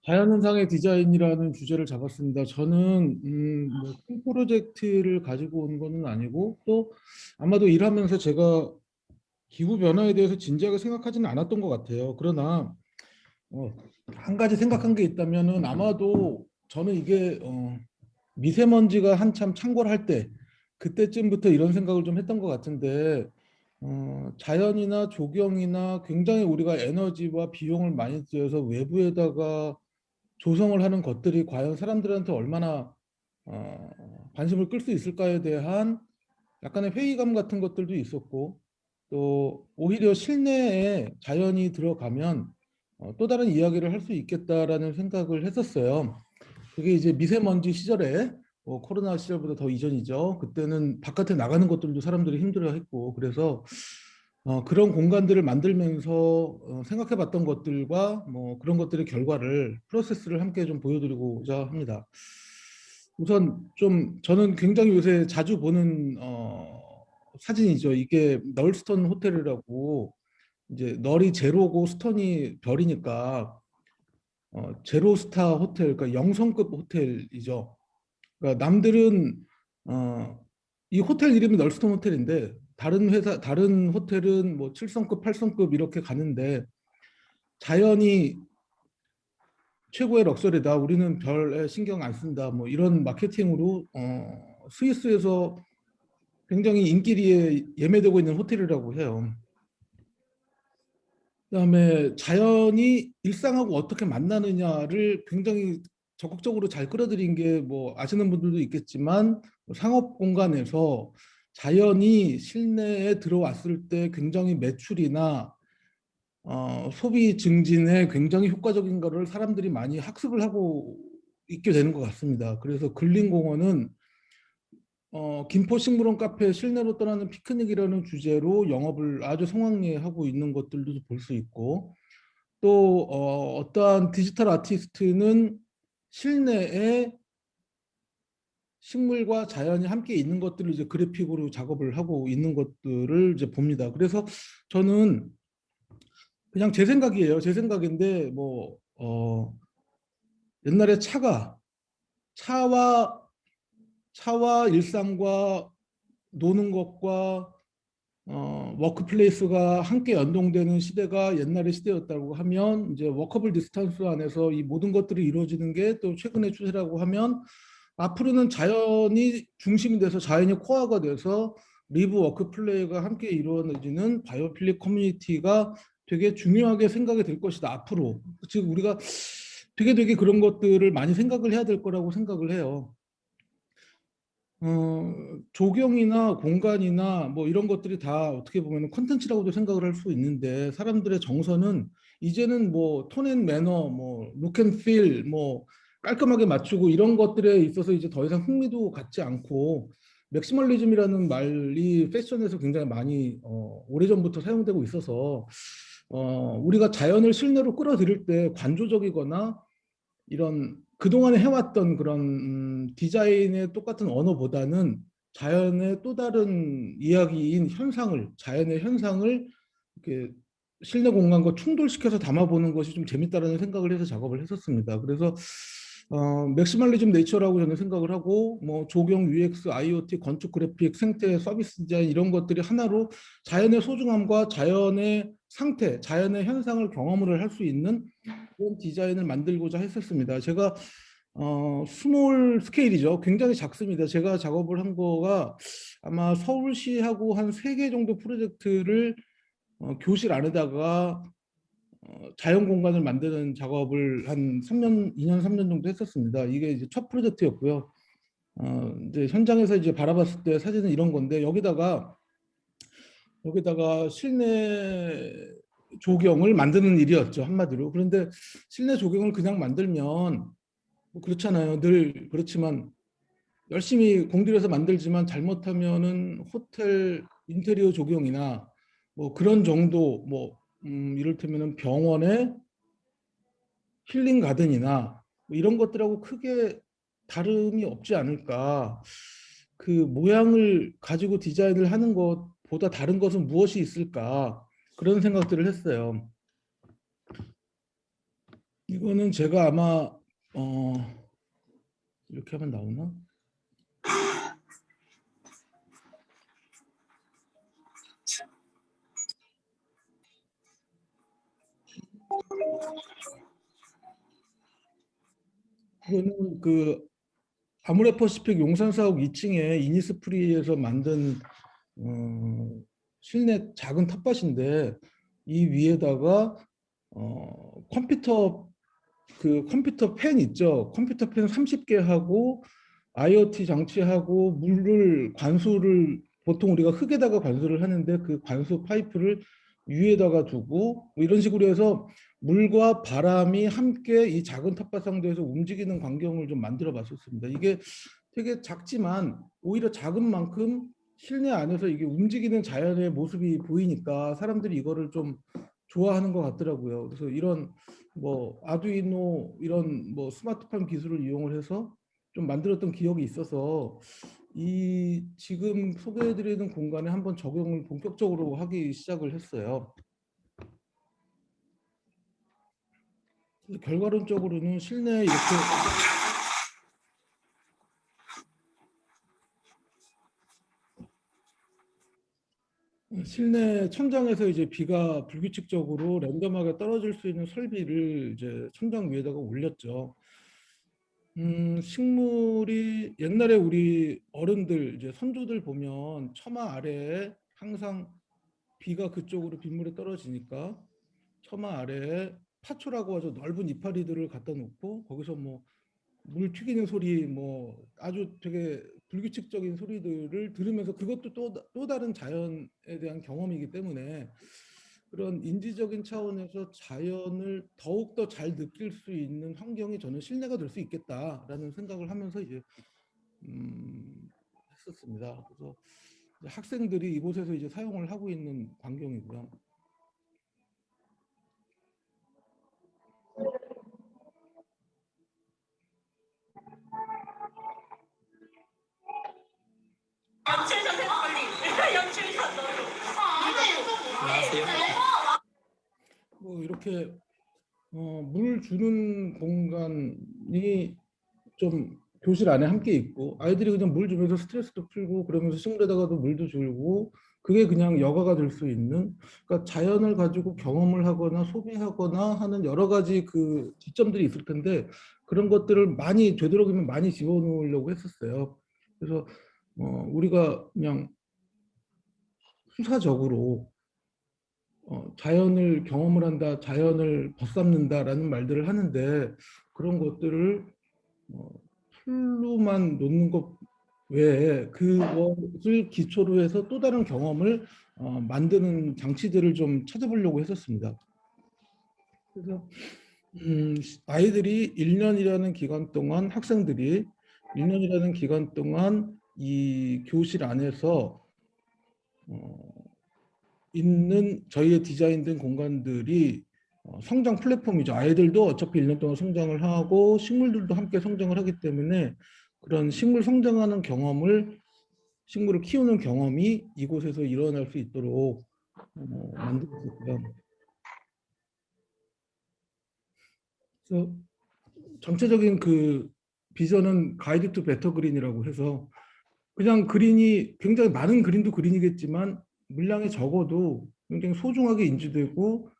자연현상의 디자인이라는 주제를 잡았습니다. 저는 뭐큰 프로젝트를 가지고 온 거는 아니고 또 아마도 일하면서 제가 기후 변화에 대해서 진지하게 생각하지는 않았던 것 같아요. 그러나 어, 한 가지 생각한 게 있다면은 아마도 저는 이게 미세먼지가 한참 창궐할 때 그때쯤부터 이런 생각을 좀 했던 것 같은데 자연이나 조경이나 굉장히 우리가 에너지와 비용을 많이 들여서 외부에다가 조성을 하는 것들이 과연 사람들한테 얼마나 관심을 끌 수 있을까에 대한 약간의 회의감 같은 것들도 있었고 또 오히려 실내에 자연이 들어가면 또 다른 이야기를 할 수 있겠다라는 생각을 했었어요. 그게 이제 미세먼지 시절에 코로나 시절보다 더 이전이죠. 그때는 바깥에 나가는 것들도 사람들이 힘들어했고 그래서 그런 공간들을 만들면서 생각해봤던 것들과 뭐 그런 것들의 결과를 프로세스를 함께 좀 보여드리고자 합니다. 우선 좀 저는 굉장히 요새 자주 보는 사진이죠. 이게 널스턴 호텔이라고 이제 널이 제로고 스턴이 별이니까 제로스타 호텔, 그러니까 영성급 호텔이죠. 그러니까 남들은 어, 이 호텔 이름이 널스톤 호텔인데 다른 회사, 다른 호텔은 뭐 7성급, 8성급 이렇게 가는데 자연이 최고의 럭셔리다. 우리는 별에 신경 안 쓴다. 뭐 이런 마케팅으로 스위스에서 굉장히 인기리에 예매되고 있는 호텔이라고 해요. 그다음에 자연이 일상하고 어떻게 만나느냐를 굉장히 적극적으로 잘 끌어들인 게 뭐 아시는 분들도 있겠지만 상업 공간에서 자연이 실내에 들어왔을 때 굉장히 매출이나 소비 증진에 굉장히 효과적인 거를 사람들이 많이 학습을 하고 있게 되는 것 같습니다. 그래서 근린공원은 김포식물원 카페 실내로 떠나는 피크닉이라는 주제로 영업을 아주 성황리하고 있는 것들도 볼 수 있고 또 어떠한 디지털 아티스트는 실내에 식물과 자연이 함께 있는 것들을 이제 그래픽으로 작업을 하고 있는 것들을 이제 봅니다. 그래서 저는 그냥 제 생각이에요. 제 생각인데 뭐 옛날에 차와 차와 일상과 노는 것과 워크플레이스가 함께 연동되는 시대가 옛날의 시대였다고 하면 이제 워커블 디스턴스 안에서 이 모든 것들이 이루어지는 게 또 최근의 추세라고 하면 앞으로는 자연이 중심이 돼서 자연이 코어가 돼서 리브 워크플레이가 함께 이루어지는 바이오필릭 커뮤니티가 되게 중요하게 생각이 될 것이다 앞으로. 즉 우리가 되게 그런 것들을 많이 생각을 해야 될 거라고 생각을 해요. 조경이나 공간이나 뭐 이런 것들이 다 어떻게 보면 컨텐츠라고도 생각을 할 수 있는데 사람들의 정서는 이제는 뭐 톤앤 매너, 뭐 룩앤필, 뭐 깔끔하게 맞추고 이런 것들에 있어서 이제 더 이상 흥미도 갖지 않고 맥시멀리즘이라는 말이 패션에서 굉장히 많이 오래전부터 사용되고 있어서 우리가 자연을 실내로 끌어들일 때 관조적이거나 이런 그동안에 해왔던 그런 디자인의 똑같은 언어보다는 자연의 또 다른 이야기인 현상을, 자연의 현상을 이렇게 실내 공간과 충돌시켜서 담아보는 것이 좀 재밌다라는 생각을 해서 작업을 했었습니다. 그래서 맥시멀리즘 네이처라고 저는 생각을 하고 뭐 조경, UX, IoT, 건축 그래픽, 생태, 서비스 디자인 이런 것들이 하나로 자연의 소중함과 자연의 상태, 자연의 현상을 경험을 할 수 있는 그런 디자인을 만들고자 했었습니다. 제가 스몰 스케일이죠. 굉장히 작습니다. 제가 작업을 한 거가 아마 서울시하고 한 3개 정도 프로젝트를 교실 안에다가 자연 공간을 만드는 작업을 한 3년, 2년, 3년 정도 했었습니다. 이게 이제 첫 프로젝트였고요. 이제 현장에서 이제 바라봤을 때 사진은 이런 건데 여기다가 실내 조경을 만드는 일이었죠, 한마디로. 그런데 실내 조경을 그냥 만들면 뭐 그렇잖아요. 늘 그렇지만 열심히 공들여서 만들지만 잘못하면은 호텔 인테리어 조경이나 뭐 그런 정도 뭐 이를테면은 병원의 힐링 가든이나 뭐 이런 것들하고 크게 다름이 없지 않을까. 그 모양을 가지고 디자인을 하는 것보다 다른 것은 무엇이 있을까 그런 생각들을 했어요. 이거는 제가 아마 이렇게 하면 나오나? 이거는 그 아모레퍼시픽 용산사옥 2층에 이니스프리에서 만든 실내 작은 텃밭인데, 이 위에다가 컴퓨터 펜 있죠. 컴퓨터 펜 30개 하고 IoT 장치하고 물을 관수를, 보통 우리가 흙에다가 관수를 하는데 그 관수 파이프를 위에다가 두고 뭐 이런 식으로 해서 물과 바람이 함께 이 작은 텃밭 상도에서 움직이는 광경을 좀 만들어 봤었습니다. 이게 되게 작지만 오히려 작은 만큼 실내 안에서 이게 움직이는 자연의 모습이 보이니까 사람들이 이거를 좀 좋아하는 것 같더라고요. 그래서 이런 뭐 아두이노 이런 뭐 스마트팜 기술을 이용을 해서 좀 만들었던 기억이 있어서 이 지금 소개해드리는 공간에 한번 적용을 본격적으로 하기 시작을 했어요. 결과론적으로는 실내에 이렇게 실내 천장에서 이제 비가 불규칙적으로 랜덤하게 떨어질 수 있는 설비를 이제 천장 위에다가 올렸죠. 식물이 옛날에 우리 어른들 이제 선조들 보면 처마 아래에 항상 비가 그쪽으로 빗물이 떨어지니까 처마 아래에 파초라고 하죠. 넓은 이파리들을 갖다 놓고 거기서 뭐 물 튀기는 소리, 뭐 아주 되게 불규칙적인 소리들을 들으면서, 그것도 또 다른 자연에 대한 경험이기 때문에 그런 인지적인 차원에서 자연을 더욱더 잘 느낄 수 있는 환경이 저는 실내가 될 수 있겠다라는 생각을 하면서 이제 했었습니다. 그래서 이제 학생들이 이곳에서 이제 사용을 하고 있는 광경이고요. 연출자 빨리 연출자 너로. 안녕하세요. 뭐 이렇게 물 주는 공간이 좀 교실 안에 함께 있고, 아이들이 그냥 물 주면서 스트레스도 풀고 그러면서 식물에다가도 물도 주고, 그게 그냥 여가가 될 수 있는, 그러니까 자연을 가지고 경험을 하거나 소비하거나 하는 여러 가지 그 지점들이 있을 텐데, 그런 것들을 많이 되도록이면 많이 집어넣으려고 했었어요. 그래서 우리가 그냥 수사적으로 자연을 경험을 한다, 자연을 벗삼는다라는 말들을 하는데, 그런 것들을 어, 풀로만 놓는 것 외에 그것을 기초로 해서 또 다른 경험을 만드는 장치들을 좀 찾아보려고 했었습니다. 그래서 아이들이 1년이라는 기간 동안, 학생들이 1년이라는 기간 동안 이 교실 안에서 어, 있는 저희의 디자인된 공간들이 성장 플랫폼이죠. 아이들도 어차피 1년 동안 성장을 하고 식물들도 함께 성장을 하기 때문에 그런 식물 성장하는 경험을, 식물을 키우는 경험이 이곳에서 일어날 수 있도록 만들었고요. 그래서 전체적인 그 비전은 가이드 투 베터 그린이라고 해서, 그냥 그린이 굉장히 많은 그린도 그린이겠지만 물량이 적어도 굉장히 소중하게 인지되고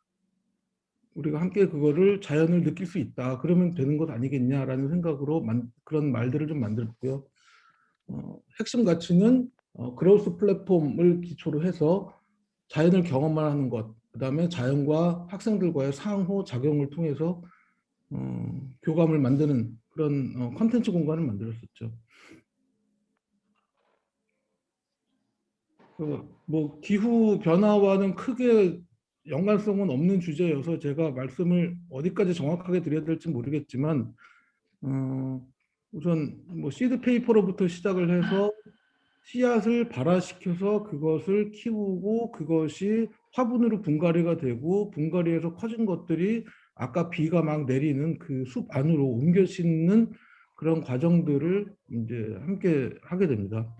우리가 함께 그거를 자연을 느낄 수 있다. 그러면 되는 것 아니겠냐라는 생각으로 그런 말들을 좀 만들었고요. 핵심 가치는 그로스 플랫폼을 기초로 해서 자연을 경험만 하는 것, 그다음에 자연과 학생들과의 상호 작용을 통해서 교감을 만드는 그런 컨텐츠 공간을 만들었었죠. 뭐 기후 변화와는 크게 연관성은 없는 주제여서 제가 말씀을 어디까지 정확하게 드려야 될지 모르겠지만, 우선 뭐 시드 페이퍼로부터 시작을 해서 씨앗을 발화시켜서 그것을 키우고 그것이 화분으로 분갈이가 되고 분갈이에서 커진 것들이 아까 비가 막 내리는 그 숲 안으로 옮겨 심는 그런 과정들을 이제 함께 하게 됩니다.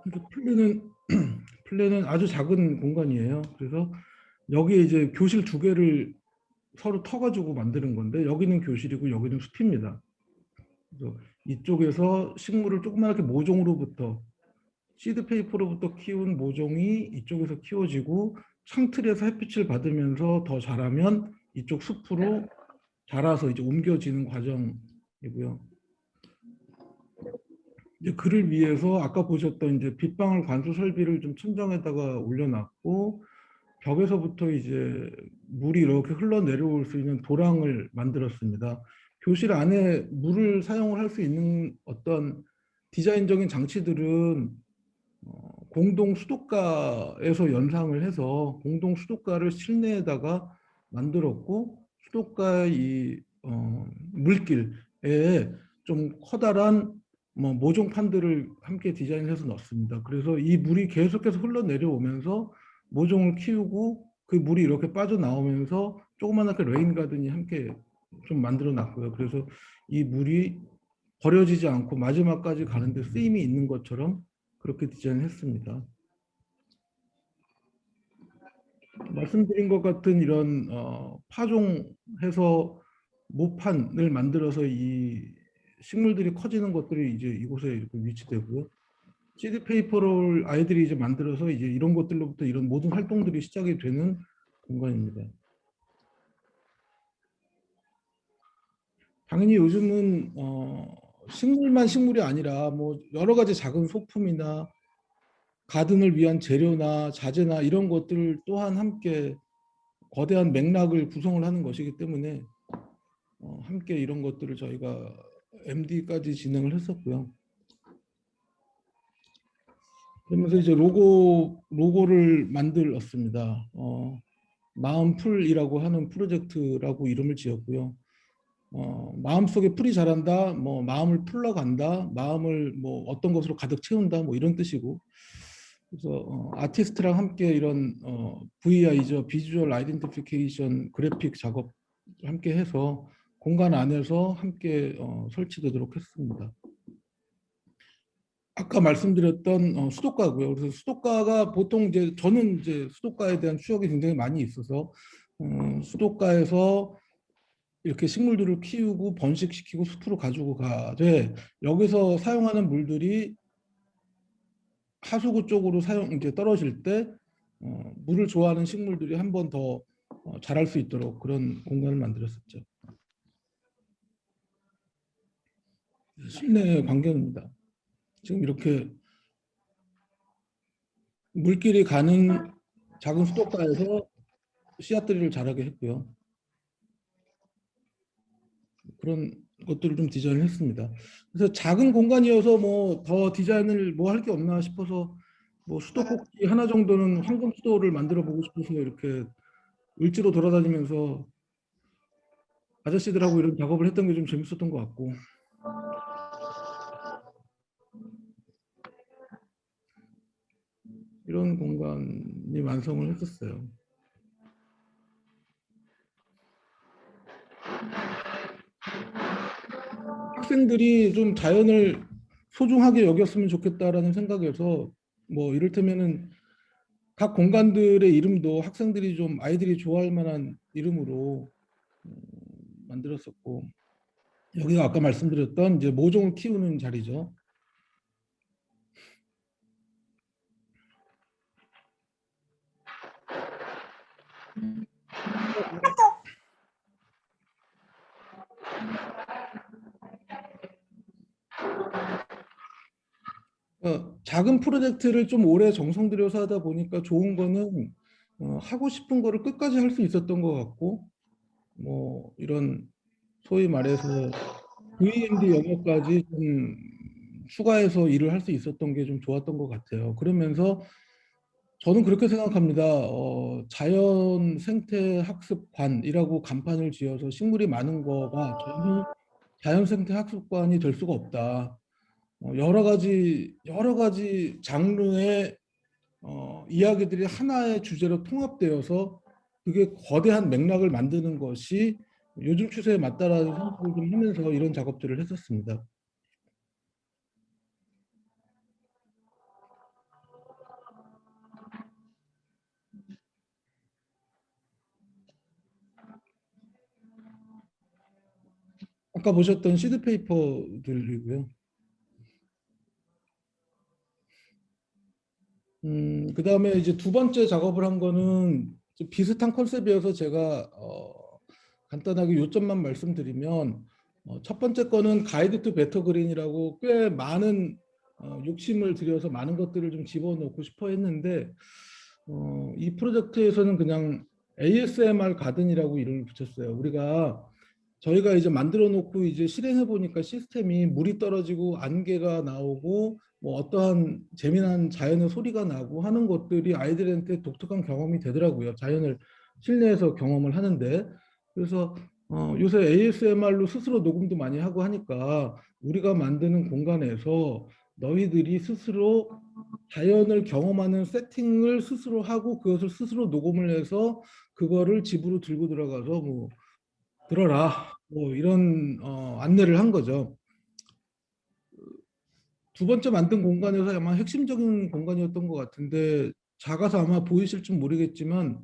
이렇게 풀리는 실내는 아주 작은 공간이에요. 그래서 여기에 이제 교실 두 개를 서로 터가지고 만드는 건데 여기는 교실이고 여기는 숲입니다. 그래서 이쪽에서 식물을 조그맣게 모종으로부터 시드 페이퍼로부터 키운 모종이 이쪽에서 키워지고 창틀에서 햇빛을 받으면서 더 자라면 이쪽 숲으로 자라서 이제 옮겨지는 과정이고요. 이제 그를 위해서 아까 보셨던 이제 빗방울 관수 설비를 좀 천장에다가 올려놨고 벽에서부터 이제 물이 이렇게 흘러내려올 수 있는 도랑을 만들었습니다. 교실 안에 물을 사용을 할 수 있는 어떤 디자인적인 장치들은 공동 수도가에서 연상을 해서 공동 수도가를 실내에다가 만들었고 수도가의 이 물길에 좀 커다란 뭐 모종판들을 함께 디자인해서 넣습니다. 그래서 이 물이 계속해서 흘러내려오면서 모종을 키우고 그 물이 이렇게 빠져나오면서 조그만하게 레인 가든이 함께 좀 만들어 놨고요. 그래서 이 물이 버려지지 않고 마지막까지 가는데 쓰임이 있는 것처럼 그렇게 디자인했습니다. 말씀드린 것 같은 이런 파종해서 모판을 만들어서 이 식물들이 커지는 것들이 이제 이곳에 이렇게 위치되고요. CD 페이퍼를 아이들이 이제 만들어서 이제 이런 것들로부터 이런 모든 활동들이 시작이 되는 공간입니다. 당연히 요즘은 식물만 식물이 아니라 뭐 여러 가지 작은 소품이나 가든을 위한 재료나 자재나 이런 것들 또한 함께 거대한 맥락을 구성을 하는 것이기 때문에 함께 이런 것들을 저희가 MD까지 진행을 했었고요. 그러면서 이제 로고를 만들었습니다. 마음풀이라고 하는 프로젝트라고 이름을 지었고요. 마음속에 풀이 자란다, 뭐 마음을 풀러간다, 마음을 뭐 어떤 것으로 가득 채운다, 뭐 이런 뜻이고. 그래서 아티스트랑 함께 이런 VI죠, 비주얼 아이덴티피케이션 그래픽 작업 함께 해서 공간 안에서 함께 설치되도록 했습니다. 아까 말씀드렸던 수도가고요. 그래서 수도가가 보통 이제 저는 이제 수도가에 대한 추억이 굉장히 많이 있어서 수도가에서 이렇게 식물들을 키우고 번식시키고 숲으로 가지고 가되 여기서 사용하는 물들이 하수구 쪽으로 이제 떨어질 때 물을 좋아하는 식물들이 한 번 더 자랄 수 있도록 그런 공간을 만들었었죠. 실내 광경입니다. 지금 이렇게 물길이 가는 작은 수도가에서 씨앗들을 자라게 했고요. 그런 것들을 좀 디자인을 했습니다. 그래서 작은 공간이어서 뭐 더 디자인을 뭐 할 게 없나 싶어서 뭐 수도꼭지 하나 정도는 황금 수도를 만들어 보고 싶어서 이렇게 을지로 돌아다니면서 아저씨들하고 이런 작업을 했던 게 좀 재밌었던 것 같고 이런 공간이 완성을 했었어요. 학생들이 좀 자연을 소중하게 여겼으면 좋겠다라는 생각에서 뭐 이를테면은 각 공간들의 이름도 학생들이 좀 아이들이 좋아할 만한 이름으로 만들었었고 여기가 아까 말씀드렸던 이제 모종을 키우는 자리죠. 작은 프로젝트를 좀 오래 정성 들여서 하다 보니까 좋은 거는 하고 싶은 거를 끝까지 할 수 있었던 것 같고 뭐 이런 소위 말해서 VMD 영역까지 좀 추가해서 일을 할 수 있었던 게 좀 좋았던 것 같아요. 그러면서 저는 그렇게 생각합니다. 자연 생태 학습관이라고 간판을 지어서 식물이 많은 거가 전혀 자연 생태 학습관이 될 수가 없다. 여러 가지 장르의 이야기들이 하나의 주제로 통합되어서 그게 거대한 맥락을 만드는 것이 요즘 추세에 맞다라는 생각을 좀 하면서 이런 작업들을 했었습니다. 아까 보셨던 시드 페이퍼들이고요. 그다음에 이제 두 번째 작업을 한 거는 좀 비슷한 컨셉이어서 제가 간단하게 요점만 말씀드리면 첫 번째 거는 가이드 투 베터 그린이라고 꽤 많은 욕심을 들여서 많은 것들을 좀 집어넣고 싶어 했는데 이 프로젝트에서는 그냥 ASMR 가든이라고 이름을 붙였어요. 저희가 이제 만들어 놓고 이제 실행해 보니까 시스템이 물이 떨어지고 안개가 나오고 뭐 어떠한 재미난 자연의 소리가 나고 하는 것들이 아이들한테 독특한 경험이 되더라고요. 자연을 실내에서 경험을 하는데. 그래서 요새 ASMR로 스스로 녹음도 많이 하고 하니까 우리가 만드는 공간에서 너희들이 스스로 자연을 경험하는 세팅을 스스로 하고 그것을 스스로 녹음을 해서 그거를 집으로 들고 들어가서 뭐 들어라 뭐 이런 안내를 한 거죠. 두 번째 만든 공간에서 아마 핵심적인 공간이었던 것 같은데 작아서 아마 보이실지 모르겠지만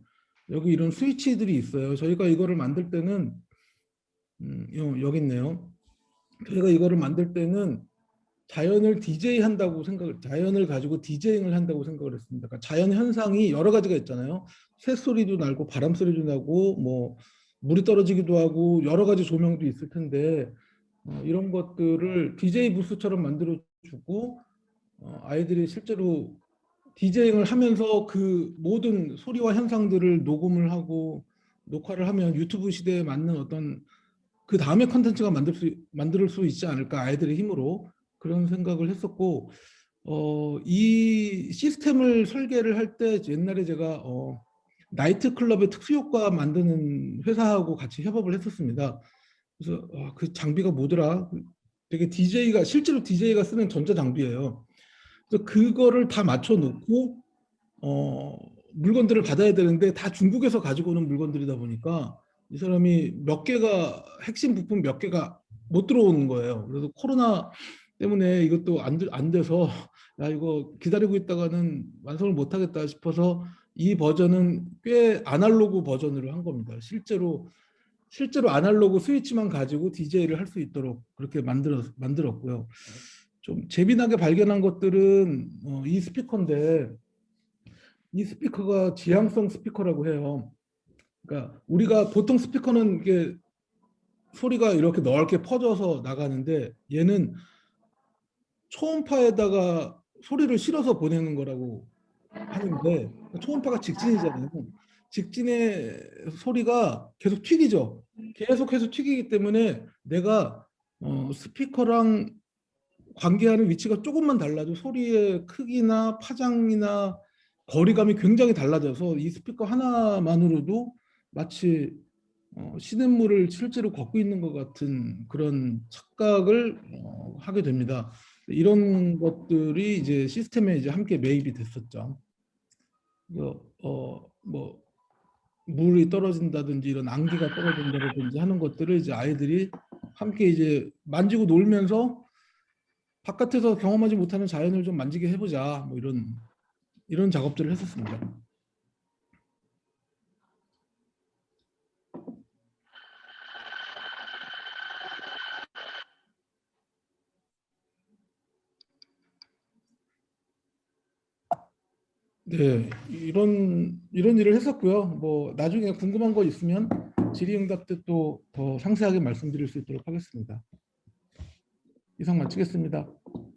여기 이런 스위치들이 있어요. 저희가 이거를 만들 때는 여기 있네요. 저희가 이거를 만들 때는 자연을 가지고 디제잉을 한다고 생각을 했습니다. 그러니까 자연 현상이 여러 가지가 있잖아요. 새소리도 나고 바람 소리도 나고 뭐 물이 떨어지기도 하고 여러 가지 조명도 있을 텐데 이런 것들을 DJ 부스처럼 만들어 주고 아이들이 실제로 디제잉을 하면서 그 모든 소리와 현상들을 녹음을 하고 녹화를 하면 유튜브 시대에 맞는 어떤 그 다음에 컨텐츠가 만들 수 있지 않을까 아이들의 힘으로 그런 생각을 했었고 이 시스템을 설계를 할 때 옛날에 제가 나이트 클럽의 특수 효과 만드는 회사하고 같이 협업을 했었습니다. 그래서 그 장비가 뭐더라? 되게 DJ가 실제로 DJ가 쓰는 전자 장비예요. 그래서 그거를 다 맞춰 놓고 물건들을 받아야 되는데 다 중국에서 가지고 오는 물건들이다 보니까 이 사람이 몇 개가 핵심 부품 몇 개가 못 들어오는 거예요. 그래서 코로나 때문에 이것도 안 돼서 야 이거 기다리고 있다가는 완성을 못 하겠다 싶어서 이 버전은 꽤 아날로그 버전으로 한 겁니다. 실제로 아날로그 스위치만 가지고 DJ를 할 수 있도록 그렇게 만들었고요. 좀 재미나게 발견한 것들은 이 스피커인데 이 스피커가 지향성 스피커라고 해요. 그러니까 우리가 보통 스피커는 이게 소리가 이렇게 넓게 퍼져서 나가는데 얘는 초음파에다가 소리를 실어서 보내는 거라고 하는데 초음파가 직진이잖아요. 직진의 소리가 계속 튀기죠. 계속해서 튀기기 때문에 내가 스피커랑 관계하는 위치가 조금만 달라도 소리의 크기나 파장이나 거리감이 굉장히 달라져서 이 스피커 하나만으로도 마치 시냇물을 실제로 걷고 있는 것 같은 그런 착각을 하게 됩니다. 이런 것들이 이제 시스템에 이제 함께 매입이 됐었죠. 뭐 물이 떨어진다든지 이런 안개가 떨어진다든지 하는 것들을 이제 아이들이 함께 이제 만지고 놀면서 바깥에서 경험하지 못하는 자연을 좀 만지게 해보자 뭐 이런 작업들을 했었습니다. 네, 이런 일을 했었고요. 뭐 나중에 궁금한 거 있으면 질의응답 때 또 더 상세하게 말씀드릴 수 있도록 하겠습니다. 이상 마치겠습니다.